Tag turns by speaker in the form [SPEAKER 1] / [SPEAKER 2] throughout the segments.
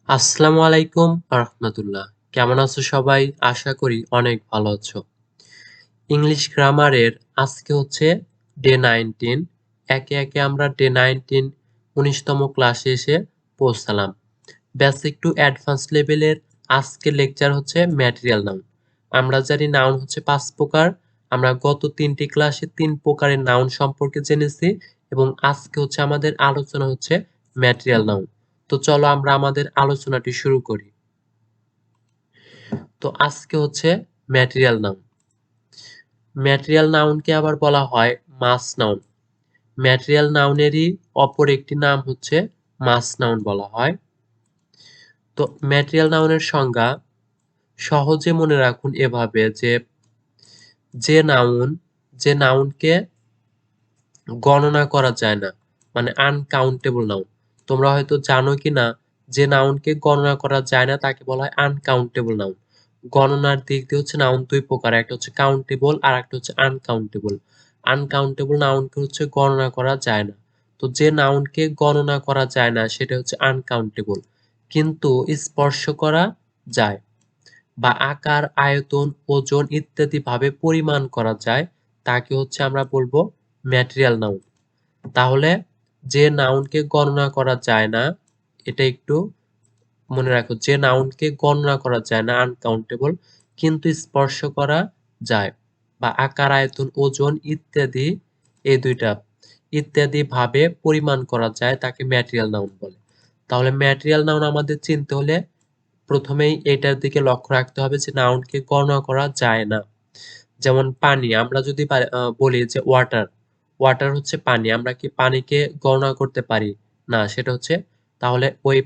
[SPEAKER 1] আসসালামু আলাইকুম রাহমাতুল্লাহ। কেমন আছো সবাই? আশা করি অনেক ভালো আছো। ইংলিশ গ্রামারের আজকে হচ্ছে ডে 19। একে একে আমরা ডে 19 19তম ক্লাসে এসে পৌঁছালাম। বেসিক টু অ্যাডভান্স লেভেলের আজকের লেকচার হচ্ছে ম্যাটেরিয়াল নাউন। আমরা জানি নাউন হচ্ছে 5 প্রকার। আমরা গত 3টি ক্লাসে 3 প্রকারের নাউন সম্পর্কে জেনেছি এবং আজকে হচ্ছে আমাদের আলোচনা হচ্ছে ম্যাটেরিয়াল নাউন। তো চলো আমরা আমাদের আলোচনাটি শুরু করি। তো আজকে হচ্ছে ম্যাটেরিয়াল নাউন। ম্যাটেরিয়াল নাউনকে আবার বলা হয় মাস নাউন। ম্যাটেরিয়াল নাউনেরই অপর একটি নাম হচ্ছে মাস নাউন বলা হয়। তো ম্যাটেরিয়াল নাউনের সংজ্ঞা সহজে মনে রাখুন এভাবে যে নাউন যে নাউনকে গণনা করা যায় না, মানে আনকাউন্টেবল নাউন। তোমরা হয়তো জানো কি না, যে নাউনকে গণনা করা যায় না তাকে বলা হয় আনকাউন্টেবল নাউন। গণনার দিক দিয়ে হচ্ছে নাউন দুই প্রকার, একটা হচ্ছে কাউন্টেবল আর একটা হচ্ছে আনকাউন্টেবল। আনকাউন্টেবল নাউনকে হচ্ছে গণনা করা যায় না। তো যে নাউনকে গণনা করা যায় না সেটা হচ্ছে আনকাউন্টেবল, কিন্তু স্পর্শ করা যায় বা আকার, আয়তন, ওজন ইত্যাদি ভাবে পরিমাণ করা যায় তাকে হচ্ছে আমরা বলবো ম্যাটেরিয়াল নাউন। তাহলে যে নাউনকে গণনা করা যায় না, এটা একটু মনে রাখো, যে নাউনকে গণনা করা যায় না আনকাউন্টেবল, কিন্তু স্পর্শ করা যায় বা আকার, আয়তন, ওজন ইত্যাদি, এই দুইটা ইত্যাদি ভাবে পরিমাণ করা যায় তাকে ম্যাটেরিয়াল নাউন বলে। তাহলে ম্যাটেরিয়াল নাউন আমাদের চিনতে হলে প্রথমেই এটার দিকে লক্ষ্য রাখতে হবে যে নাউনকে গণনা করা যায় না। যেমন পানি, আমরা যদি বলি যে ওয়াটার, ওয়াটার হচ্ছে পানি, আমরা কি পানিকে গণনা করতে পারি? না, সেটা হচ্ছে, তাহলে ওই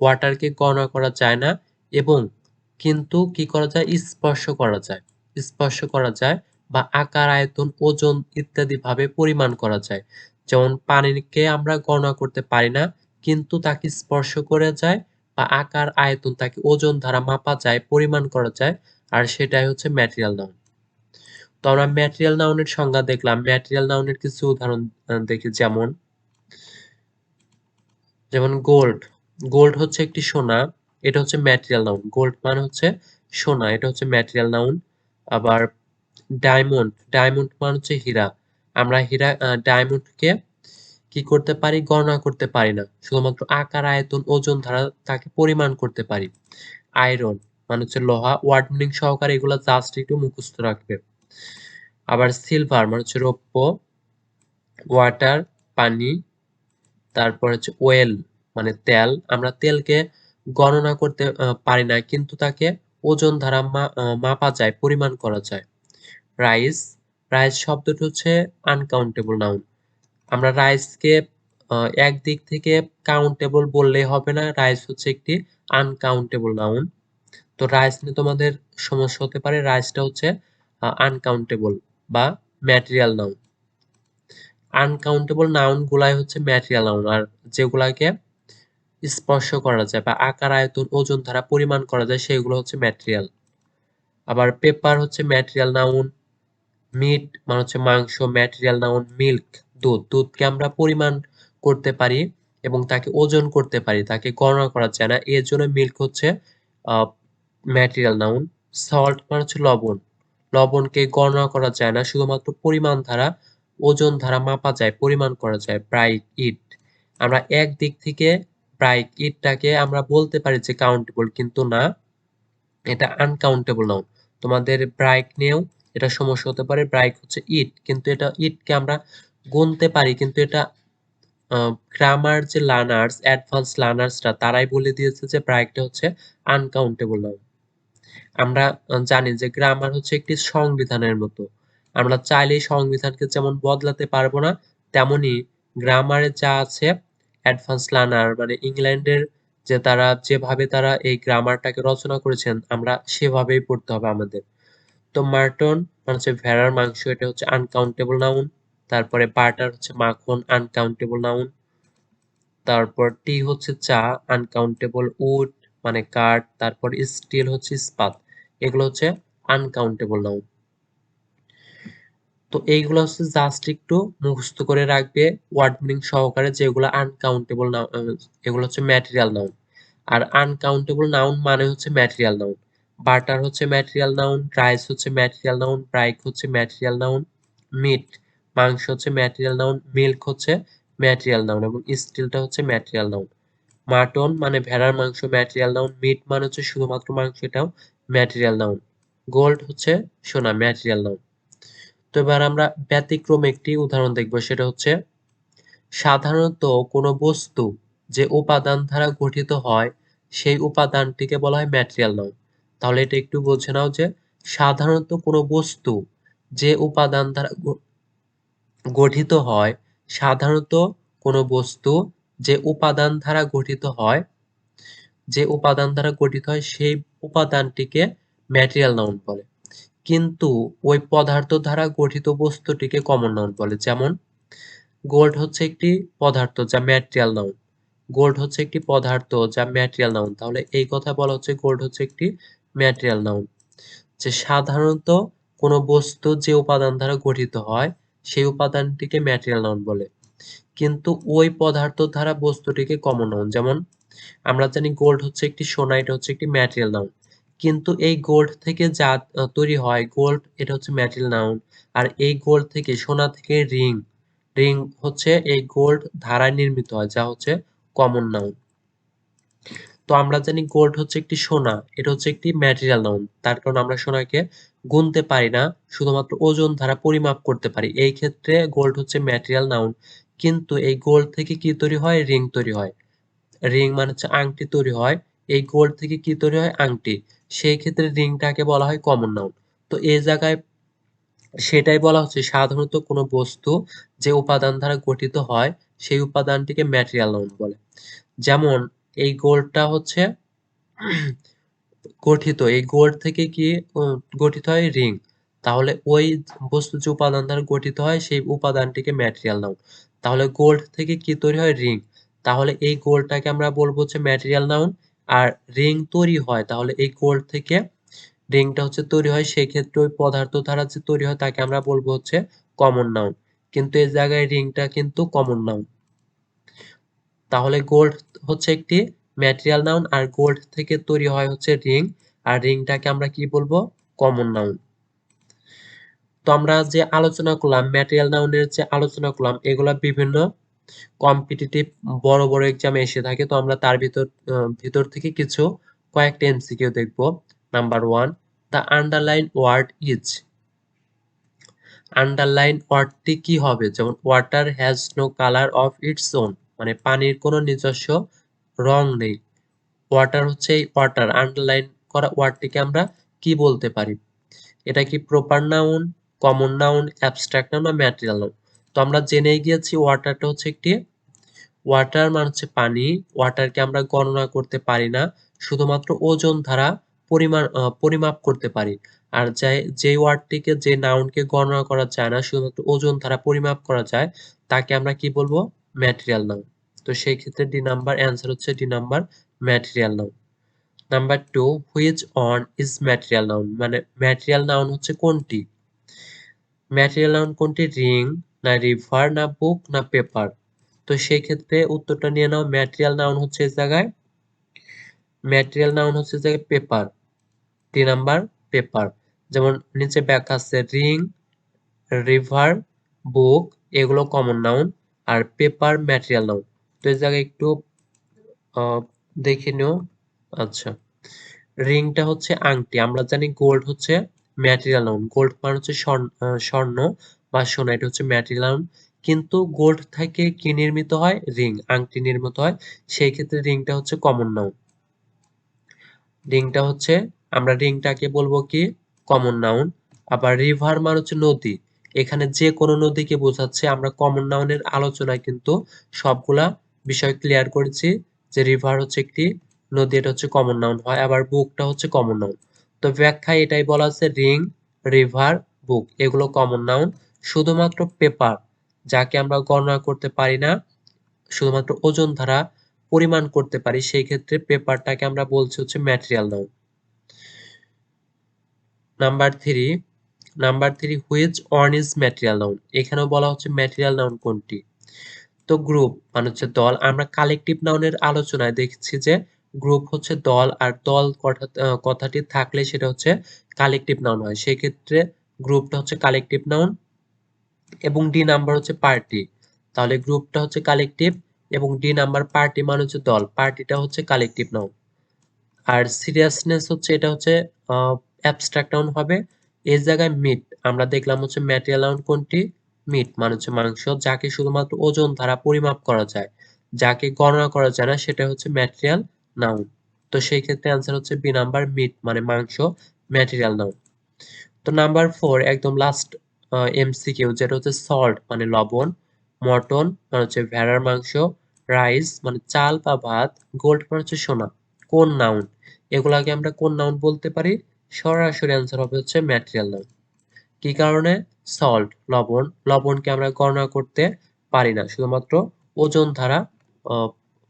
[SPEAKER 1] ওয়াটারকে গণনা করা যায় না এবং কিন্তু কি করা যায়, স্পর্শ করা যায়, স্পর্শ করা যায় বা আকার, আয়তন, ওজন ইত্যাদি ভাবে পরিমাণ করা যায়। যেমন পানিকে আমরা গণনা করতে পারি না, কিন্তু তাকে স্পর্শ করা যায় বা আকার, আয়তন, তাকে ওজন দ্বারা মাপা যায়, পরিমাণ করা যায়, আর সেটাই হচ্ছে ম্যাটেরিয়াল নাউন। তো আমরা ম্যাটেরিয়াল নাউনের সংজ্ঞা দেখলাম। ম্যাটেরিয়াল নাউনের কিছু উদাহরণ দেখি, যেমন যেমন গোল্ড। গোল্ড হচ্ছে একটি সোনা, এটা হচ্ছে ম্যাটেরিয়াল নাউন। গোল্ড মানে হচ্ছে সোনা, এটা হচ্ছে ম্যাটেরিয়াল নাউন। আবার ডায়মন্ড, ডায়মন্ড মানে হচ্ছে হীরা। আমরা ডায়মন্ডকে কি করতে পারি, গণনা করতে পারি না, শুধুমাত্র আকার, আয়তন, ওজন দ্বারা তাকে পরিমাণ করতে পারি। আয়রন মানে হচ্ছে লোহা। ওয়ার্ড মিনিং সহকারে এগুলা জাস্ট একটু মুখস্থ রাখবে। আবার সিলভার মানে হচ্ছে রৌপ্য। ওয়াটার পানি। তারপর হচ্ছে ওয়েল মানে তেল, আমরা তেলকে গণনা করতে পারি না, কিন্তু তাকে ওজন দ্বারা মাপা যায়, পরিমাণ করা যায়। রাইস, রাইস শব্দটি হচ্ছে আনকাউন্টেবল নাউন। আমরা রাইসকে একদিক থেকে কাউন্টেবল বললেই হবে না, রাইস হচ্ছে একটি আনকাউন্টেবল নাউন। তো রাইস নিয়ে তোমাদের সমস্যা হতে পারে, রাইসটা হচ্ছে আনকাউন্টেবল বা ম্যাটেরিয়াল নাউন। আনকাউন্টেবল নাউন গুলাই হচ্ছে ম্যাটেরিয়াল নাউন, আর যেগুলাকে স্পর্শ করা যায় বা আকার, আয়তন, ওজন দ্বারা পরিমাণ করা যায় সেগুলো হচ্ছে ম্যাটেরিয়াল। আবার পেপার হচ্ছে ম্যাটেরিয়াল নাউন। মিট মানে হচ্ছে মাংস, ম্যাটেরিয়াল নাউন। মিল্ক দুধ, দুধকে আমরা পরিমাণ করতে পারি এবং তাকে ওজন করতে পারি, তাকে গণনা করা যায় না, এর জন্য মিল্ক হচ্ছে ম্যাটেরিয়াল নাউন। সল্ট মানে হচ্ছে লবণ, লবণকে গণনা করা যায় না, শুধুমাত্র পরিমাণ দ্বারা, ওজন দ্বারা মাপা যায়, পরিমাণ করা যায়। ব্রাইট ইট, আমরা একদিক থেকে ব্রাইট ইটটাকে আমরা বলতে পারি যে কাউন্টেবল, কিন্তু না, এটা আনকাউন্টেবল নাউন। তোমাদের ব্রাইক নিয়েও এটা সমস্যা হতে পারে। ব্রাইক হচ্ছে ইট, কিন্তু এটা ইটকে আমরা গুনতে পারি, কিন্তু এটা গ্রামার যে লার্নার্স, অ্যাডভান্স লার্নার্সরা তারাই বলে দিয়েছে যে ব্রাইকটা হচ্ছে আনকাউন্টেবল নাউন। আমরা জানি যে গ্রামার হচ্ছে একটি সংবিধানের মতো, আমরা চাইলেই সংবিধানকে যেমন বদলাতে পারবো না, তেমনি গ্রামারে যা আছে, অ্যাডভান্স লার্নার মানে ইংল্যান্ডের যে তারা যেভাবে তারা এই গ্রামারটাকে রচনা করেছেন, আমরা সেভাবেই পড়তে হবে আমাদের। তো মাটন মানে হচ্ছে ভেড়ার মাংস, এটা হচ্ছে আনকাউন্টেবল নাউন। তারপরে বাটার হচ্ছে মাখন, আনকাউন্টেবল নাউন। তারপর টি হচ্ছে চা, আনকাউন্টেবল। উড মানে কাঠ। তারপর স্টিল হচ্ছে ইস্পাত, এগুলো হচ্ছে আনকাউন্টেবল নাউন। তো এইগুলো হচ্ছে জাস্ট একটু মুখস্থ করে রাখবে ওয়ার্ড মিনিং সহকারে, যেগুলো আনকাউন্টেবল নাউন, এগুলো হচ্ছে ম্যাটেরিয়াল নাউন। আর আনকাউন্টেবল নাউন মানে হচ্ছে ম্যাটেরিয়াল নাউন। বাটার হচ্ছে ম্যাটেরিয়াল নাউন, রাইস হচ্ছে ম্যাটেরিয়াল নাউন, ব্রাইক হচ্ছে ম্যাটেরিয়াল নাউন, মিট মাংস হচ্ছে ম্যাটেরিয়াল নাউন, মিল্ক হচ্ছে ম্যাটেরিয়াল নাউন এবং স্টিলটা হচ্ছে ম্যাটেরিয়াল নাউন। মাটন মানে ভেড়ার মাংস ম্যাটেরিয়াল নাউন, মিট মানে হচ্ছে শুধুমাত্র মাংস, এটাও ম্যাটেরিয়াল নাউন। গোল্ড হচ্ছে সোনা, ম্যাটেরিয়াল নাউন। তো এবার আমরা ব্যতিক্রম একটি উদাহরণ দেখব, সেটা হচ্ছে সাধারণত কোনো বস্তু যে উপাদান দ্বারা গঠিত হয় সেই উপাদানটিকে বলা হয় ম্যাটেরিয়াল নাউন। তাহলে এটা একটু বুঝে নাও যে সাধারণত কোনো বস্তু যে উপাদান দ্বারা গঠিত হয়, সাধারণত কোনো বস্তু যে উপাদান দ্বারা গঠিত হয়, যে উপাদান দ্বারা গঠিত হয় সেই উপাদানটিকে ম্যাটেরিয়াল নাউন বলে। কিন্তু ওই পদার্থ দ্বারা গঠিত বস্তুটিকে কমন নাউন বলে। যেমন গোল্ড হচ্ছে একটি পদার্থ যা ম্যাটেরিয়াল নাউন। গোল্ড হচ্ছে একটি পদার্থ যা ম্যাটেরিয়াল নাউন। তাহলে এই কথা বলা হচ্ছে গোল্ড হচ্ছে একটি ম্যাটেরিয়াল নাউন। যে সাধারণত কোনো বস্তু যে উপাদান দ্বারা গঠিত হয় সেই উপাদানটিকে ম্যাটেরিয়াল নাউন বলে। কিন্তু ওই পদার্থ দ্বারা বস্তুটিকে কমন নাউন। যেমন আমরা জানি গোল্ড হচ্ছে একটি সোনা, এটা হচ্ছে একটি ম্যাটেরিয়াল নাউন। কিন্তু এই গোল্ড থেকে যা তৈরি হয় গোল্ড, এটা হচ্ছে ম্যাটেরিয়াল নাউন। আর এই গোল্ড থেকে, সোনা থেকে রিং, রিং হচ্ছে এই গোল্ড ধারায় নির্মিত হয়, যা হচ্ছে কমন নাউন। তো আমরা জানি গোল্ড হচ্ছে একটি সোনা, এটা হচ্ছে একটি ম্যাটেরিয়াল নাউন। তার কারণ আমরা সোনাকে গুনতে পারি না, শুধুমাত্র ওজন দ্বারা পরিমাপ করতে পারি। এই ক্ষেত্রে গোল্ড হচ্ছে ম্যাটেরিয়াল নাউন। কিন্তু এই গোল্ড থেকে কি তৈরি হয়? রিং তৈরি হয়। রিং মানে হচ্ছে আংটি তৈরি হয়। এই গোল্ড থেকে কি তৈরি হয়? আংটি। সেই ক্ষেত্রে রিংটাকে বলা হয় কমন নাউন। তো এই জায়গায় সেটাই বলা হচ্ছে সাধারণত কোনো বস্তু যে উপাদান দ্বারা গঠিত হয় সেই উপাদানটিকে ম্যাটেরিয়াল নাউন বলে। যেমন এই গোল্ডটা হচ্ছে গঠিত, এই গোল্ড থেকে কি গঠিত হয়? রিং। তাহলে ওই বস্তু যে উপাদান দ্বারা গঠিত হয় সেই উপাদানটিকে ম্যাটেরিয়াল নাউন। তাহলে গোল্ড থেকে কি তৈরি হয়? রিং। তাহলে এই গোল্ডটাকে আমরা বলবো হচ্ছে ম্যাটেরিয়াল নাউন। আর রিং তৈরি হয়, তাহলে এই গোল্ড থেকে রিংটা হচ্ছে তৈরি হয়, সেই ক্ষেত্রে ওই পদার্থ দ্বারা যে তৈরি হয় তাকে আমরা বলবো হচ্ছে কমন নাউন। কিন্তু এই জায়গায় রিংটা কিন্তু কমন নাউন। তাহলে গোল্ড হচ্ছে একটি ম্যাটেরিয়াল নাউন আর গোল্ড থেকে তৈরি হয় হচ্ছে রিং। আর রিংটাকে আমরা কি বলবো? Common noun. তো আমরা যে আলোচনা করলাম, ম্যাটেরিয়াল নাউনের যে আলোচনা করলাম, এগুলা বিভিন্ন কম্পিটিটিভ বড় বড় এক্সামে এসে থাকে। তো আমরা তার ভিতর থেকে কিছু কয়েকটা এমসিকিউ দেখবো। Number 1, the underline word is. Underline ওয়ার্ডটি কি হবে? যেমন water has no colour of its own, মানে পানির কোনো নিজস্ব রং নেই। ওয়াটার হচ্ছে এই ওয়াটার আন্ডারলাইন করা ওয়ার্ডটিকে আমরা কি বলতে পারি? এটা কি proper noun, common noun, abstract noun বা ম্যাটেরিয়াল নাউন? তো আমরা জেনেই গিয়েছি ওয়াটারটা হচ্ছে একটি, ওয়াটার মানে হচ্ছে পানি। ওয়াটারকে আমরা গণনা করতে পারি না, শুধুমাত্র ওজন দ্বারা পরিমাপ করতে পারি। আর যে ওয়ার্ডটিকে, যে নাউনকে গণনা করা যায় না, শুধুমাত্র ওজন দ্বারা পরিমাপ করা যায়, তাকে আমরা কি বলবো? Material noun. তো সেই ক্ষেত্রে ডি নাম্বার অ্যান্সার হচ্ছে D number, material noun. Number 2, which on is material noun, মানে ম্যাটেরিয়াল নাউন হচ্ছে কোনটি? ম্যাটেরিয়াল নাউন কোনটি? রিং, না রিভার, না বুক, না পেপার? তো সেই ক্ষেত্রে উত্তরটা নিয়ে নাও। ম্যাটেরিয়াল নাউন হচ্ছে এই জায়গায়, ম্যাটেরিয়াল নাউন হচ্ছে এই জায়গায় পেপার। 3 number paper. যেমন নিচে ব্যাখ্যা আছে, রিং, রিভার, বুক এগুলো কমন নাউন আর পেপার ম্যাটেরিয়াল নাউন। তো এই জায়গায় একটু দেখে নিও। আচ্ছা, রিংটা হচ্ছে আংটি। আমরা জানি গোল্ড হচ্ছে ম্যাটেরিয়াল নাউন। গোল্ড মানে হচ্ছে স্বর্ণ বা সোনা, এটা হচ্ছে ম্যাটেরিয়াল নাউন। কিন্তু গোল্ড থেকে কি নির্মিত হয়? রিং, আংটি নির্মিত হয়। সেই ক্ষেত্রে রিংটা হচ্ছে কমন নাউন। রিংটা হচ্ছে, আমরা রিংটাকে বলবো কি? Common noun. আবার রিভার মানে হচ্ছে নদী, এখানে যে কোনো নদীকে বোঝাচ্ছে। আমরা কমন নাউনের আলোচনায় কিন্তু সবগুলা বিষয় ক্লিয়ার করেছি যে রিভার হচ্ছে একটি নদী, এটা হচ্ছে কমন নাউন হয়। আবার বুকটা হচ্ছে কমন নাউন। তো ব্যাখ্যায় এটাই বলা আছে, রিং, রিভার, বুক এগুলো কমন নাউন। শুধুমাত্র পেপার, যাকে আমরা গণনা করতে পারি না, শুধুমাত্র ওজন দ্বারা পরিমাণ করতে পারি, সেই ক্ষেত্রে পেপারটাকে আমরা বলছি হচ্ছে material noun. Number three, which on is material noun. এখানেও বলা হচ্ছে ম্যাটেরিয়াল নাউন কোনটি? তো গ্রুপ মানে হচ্ছে দল। আমরা কালেকটিভ নাউনের আলোচনায় দেখছি যে গ্রুপ হচ্ছে দল, আর দল কথাটি থাকলে সেটা হচ্ছে কালেকটিভ নাউন হয়। সেক্ষেত্রে গ্রুপটা হচ্ছে কালেকটিভ নাউন এবং ডি নাম্বার হচ্ছে পার্টি। তাহলে গ্রুপটা হচ্ছে কালেকটিভ এবং ডি নাম্বার পার্টি মানে হচ্ছে দল, পার্টিটা হচ্ছে কালেকটিভ নাউন। আর সিরিয়াসনেস হচ্ছে এটা হচ্ছে অ্যাবস্ট্রাক্ট নাউন হবে। এই জায়গায় মিট আমরা দেখলাম হচ্ছে ম্যাটেরিয়াল নাউন কোনটি, মিট মানে হচ্ছে মাংস, যাকে শুধুমাত্র ওজন দ্বারা পরিমাপ করা যায়, যাকে গণনা করা যায় না, সেটা হচ্ছে ম্যাটেরিয়াল নাউন। তো সেই ক্ষেত্রে অ্যান্সার হচ্ছে বি নাম্বার, মিট মানে মাংস, ম্যাটেরিয়াল নাউন। তো নাম্বার 4 একদম লাস্ট এমসিকিউ, যেটা হচ্ছে সল্ট মানে লবণ, মটন মানে হচ্ছে ভেড়ার মাংস, রাইস মানে চাল বা ভাত, গোল্ড মানে হচ্ছে সোনা। কোন নাউন? এগুলাকে আমরা কোন নাউন বলতে পারি? সরাসরি অ্যান্সার হবে হচ্ছে ম্যাটেরিয়াল নাউন। কি কারণে? সল্ট লবণ, লবণকে আমরা গণনা করতে পারি না, শুধুমাত্র ওজন দ্বারা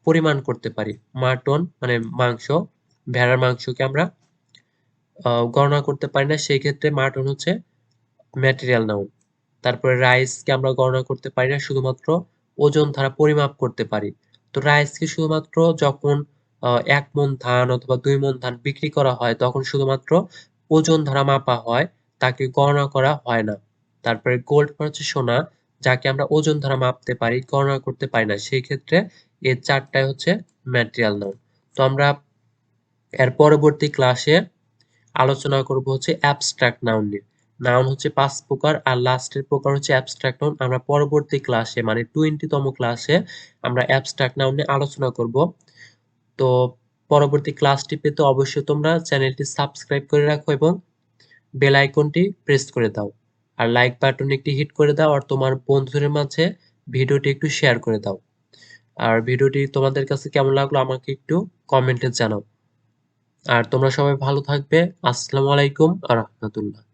[SPEAKER 1] পরিমাণ করতে পারি। মাটন মানে মাংস, ভেড়ার মাংসকে আমরা গণনা করতে পারি না, সেই ক্ষেত্রে মাটন হচ্ছে ম্যাটেরিয়াল নাউন। তারপরে রাইসকে আমরা গণনা করতে পারি না, শুধুমাত্র ওজন দ্বারা পরিমাপ করতে পারি। তো রাইসকে শুধুমাত্র যখন ১ মণ ধান অথবা ২ মণ ধান বিক্রি করা হয় তখন শুধুমাত্র ওজন দ্বারা মাপা হয়, তাকে গণনা করা হয় না। তারপরে গোল্ড মানে হচ্ছে সোনা, যাকে আমরা ওজন দ্বারা মাপতে পারি, গণনা করতে পারি না। সেই ক্ষেত্রে এই ৪ টাই হচ্ছে ম্যাটেরিয়াল নাউন। তো আমরা এর পরবর্তী ক্লাসে আলোচনা করব হচ্ছে অ্যাবস্ট্রাক্ট নাউন নিয়ে। নাউন হচ্ছে ৫ প্রকার আর লাস্টের প্রকার হচ্ছে অ্যাবস্ট্রাক্ট নাউন। আমরা পরবর্তী ক্লাসে মানে 20তম ক্লাসে আমরা অ্যাবস্ট্রাক্ট নাউন নিয়ে আলোচনা করব। তো পরবর্তী ক্লাসটি পেতে অবশ্যই তোমরা চ্যানেলটি সাবস্ক্রাইব করে রাখো এবং বেল আইকনটি প্রেস করে দাও। আর লাইক বাটনে একটি হিট করে দাও আর তোমার বন্ধুদের মাঝে ভিডিওটি একটু শেয়ার করে দাও। আর ভিডিওটি তোমাদের কাছে কেমন লাগলো আমাকে একটু কমেন্টে জানাও। আর তোমরা সবাই ভালো থাকবে। আসসালামু আলাইকুম ওয়া রাহমাতুল্লাহ।